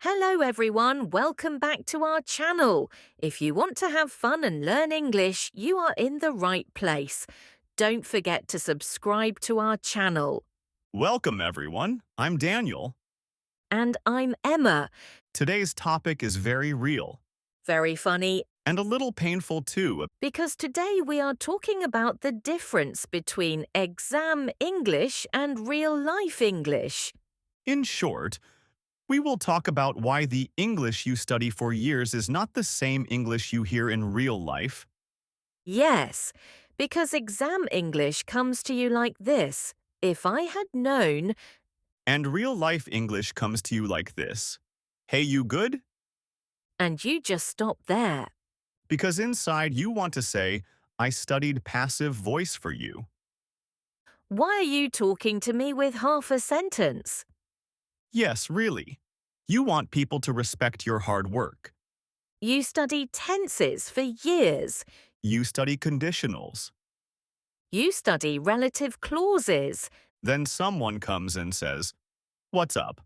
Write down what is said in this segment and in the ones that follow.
Hello everyone, welcome back to our channel. If you want to have fun and learn English, you are in the right place. Don't forget to subscribe to our channel. Welcome, everyone. I'm Daniel. And I'm Emma. Today's topic is very real Very funny, and a little painful too. because today we are talking about the difference between exam English and real life English. In short, we will talk about why the English you study for years is not the same English you hear in real life. Yes, because exam English comes to you like this. If I had known, And real life English comes to you like this. Hey, you good? and you just stop there. Because inside you want to say, I studied passive voice for you. Why are you talking to me with half a sentence? Yes, really. You want people to respect your hard work. You study tenses for years. You study conditionals. You study relative clauses. Then someone comes and says, What's up?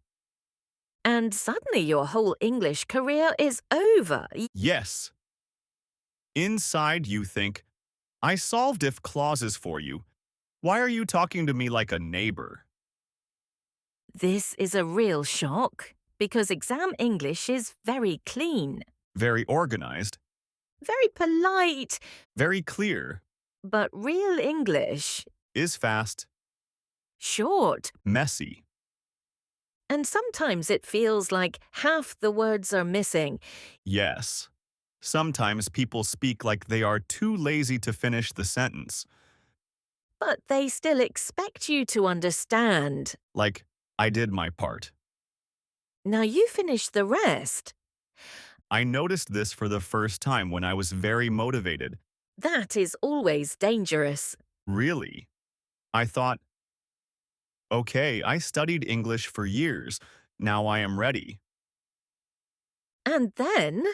And suddenly your whole English career is over. Yes. Inside you think, I solved if clauses for you. Why are you talking to me like a neighbor? This is a real shock, because exam English is very clean, Very organized, very polite, very clear, but real English, is fast, short. messy. And sometimes it feels like half the words are missing. Yes. Sometimes people speak like they are too lazy to finish the sentence. But they still expect you to understand. Like, I did my part. Now you finish the rest. I noticed this for the first time when I was very motivated. That is always dangerous. Really. I thought, okay, I studied English for years. Now I am ready. And then,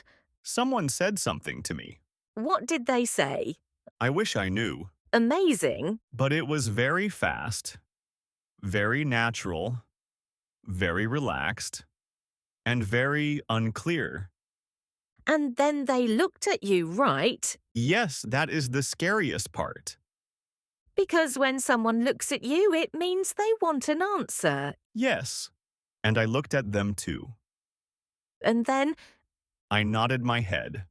Someone said something to me. what did they say? I wish I knew. Amazing. But it was very fast, very natural, very relaxed, and very unclear. And then they looked at you, right? Yes, that is the scariest part. Because when someone looks at you, it means they want an answer. Yes. And I looked at them too. And then, I nodded my head.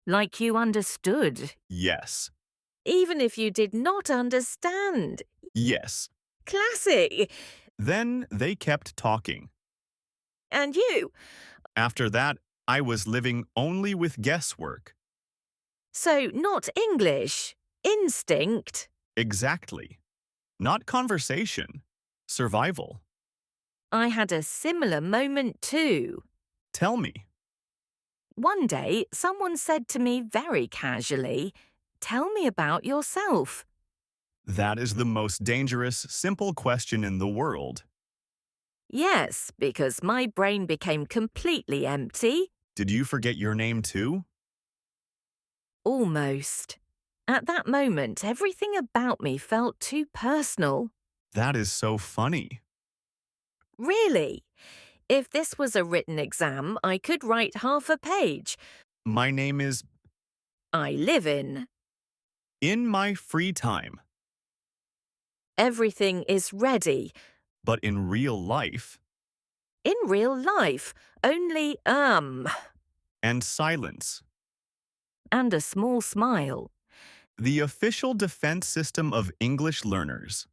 like you understood. Yes. Even if you did not understand. Yes. Classic. Then they kept talking. And you. After that, I was living only with guesswork. So, not English. Instinct. Exactly. Not conversation. Survival. I had a similar moment too. Tell me. One day, someone said to me very casually, "Tell me about yourself." That is the most dangerous, simple question in the world. Yes, because my brain became completely empty. Did you forget your name too? Almost. At that moment, everything about me felt too personal. That is so funny. Really. If this was a written exam, I could write half a page. My name is I live in. in my free time, Everything is ready. but in real life, In real life, only and silence. and a small smile. The official defense system of English learners.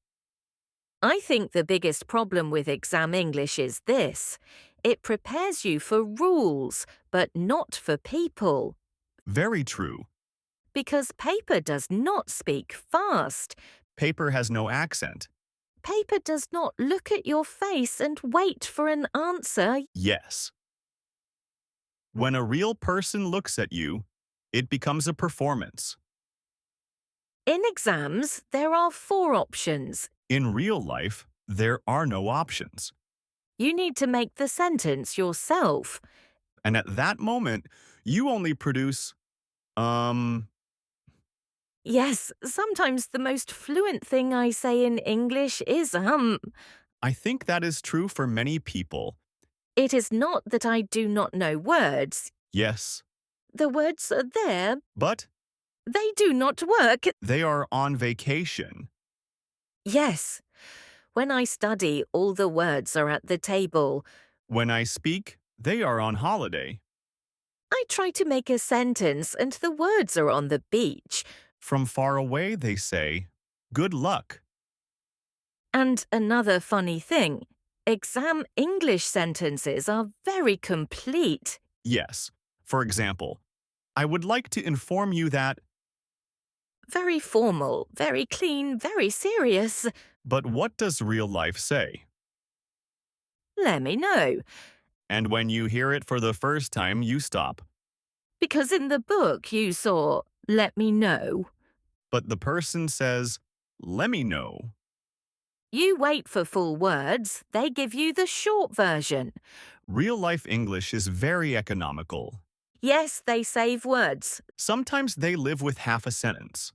I think the biggest problem with exam English is this. It prepares you for rules, but not for people. Very true. Because paper does not speak fast. Paper has no accent. Paper does not look at your face and wait for an answer. Yes. When a real person looks at you, it becomes a performance. In exams, there are 4 options. In real life, there are no options. You need to make the sentence yourself. And at that moment, you only produce, Yes, sometimes the most fluent thing I say in English is. I think that is true for many people. It is not that I do not know words. Yes, The words are there. but They do not work. they are on vacation. Yes. When I study, all the words are at the table. When I speak, they are on holiday. I try to make a sentence and the words are on the beach. From far away, they say, good luck. And another funny thing, exam English sentences are very complete. Yes. For example, I would like to inform you that, Very formal, very clean, very serious. but what does real life say? Let me know. And when you hear it for the first time, you stop. Because in the book you saw, let me know. But the person says, let me know. You wait for full words, they give you the short version. Real life English is very economical. Yes, they save words. Sometimes they live with half a sentence.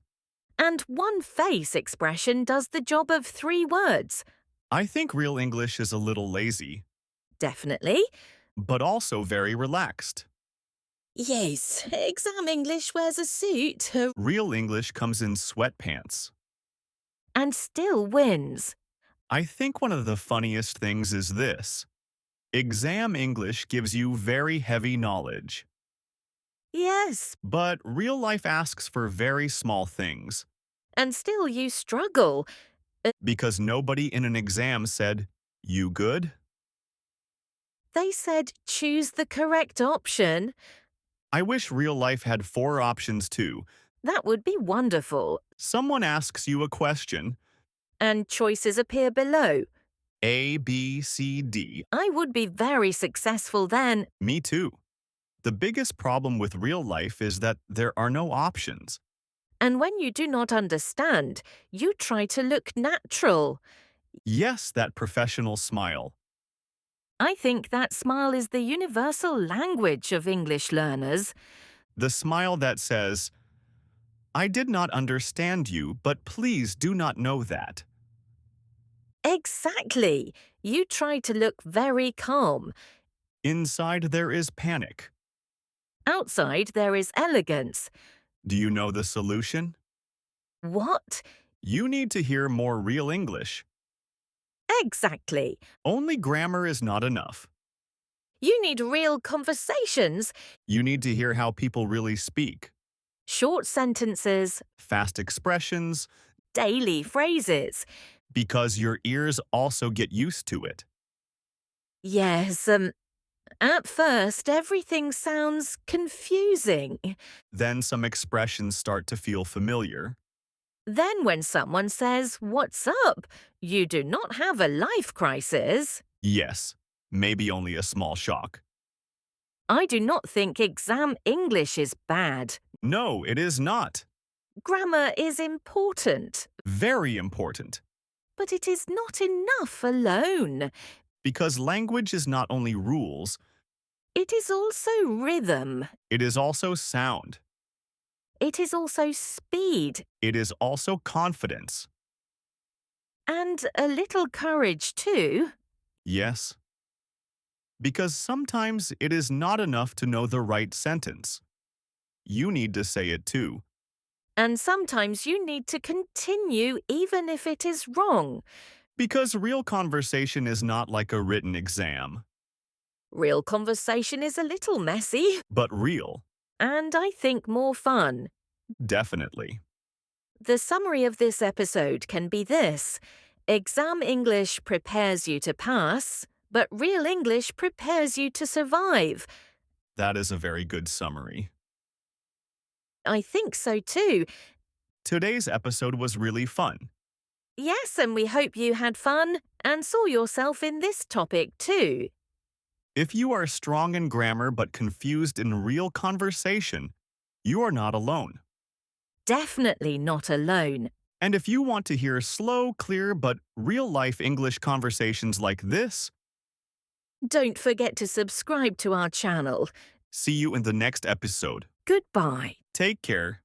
And one face expression does the job of 3 words. I think real English is a little lazy, Definitely. but also very relaxed. Yes, exam English wears a suit Real English comes in sweatpants. and still wins. I think one of the funniest things is this. Exam English gives you very heavy knowledge, Yes, but real life asks for very small things, and still you struggle. because nobody in an exam said, you good? They said choose the correct option. I wish real life had 4 options too. That would be wonderful. Someone asks you a question, And choices appear below. A, B, C, D. I would be very successful then. Me too. The biggest problem with real life is that there are no options. And when you do not understand, you try to look natural. Yes, that professional smile. I think that smile is the universal language of English learners. The smile that says, I did not understand you, but please do not know that. Exactly. You try to look very calm. Inside there is panic. Outside there is elegance. Do you know the solution? What? You need to hear more real English. Exactly. Only grammar is not enough. You need real conversations, You need to hear how people really speak. short sentences, Fast expressions, daily phrases. because your ears also get used to it. Yes, at first everything sounds confusing. Then some expressions start to feel familiar. Then when someone says, "What's up?" you do not have a life crisis. Yes, maybe only a small shock. I do not think exam English is bad. No, it is not. Grammar is important, Very important. but it is not enough alone. Because language is not only rules, It is also rhythm. it is also sound. It is also speed It is also confidence. and a little courage too. Yes. Because sometimes it is not enough to know the right sentence. You need to say it too. And sometimes you need to continue even if it is wrong. Because real conversation is not like a written exam, Real conversation is a little messy but real, and I think more fun. definitely. The summary of this episode can be this. Exam English prepares you to pass, but real English prepares you to survive. That is a very good summary. I think so too. Today's episode was really fun. Yes, and we hope you had fun and saw yourself in this topic too. If you are strong in grammar but confused in real conversation, you are not alone. Definitely not alone. And if you want to hear slow, clear, but real-life English conversations like this, Don't forget to subscribe to our channel. see you in the next episode. Goodbye. Take care.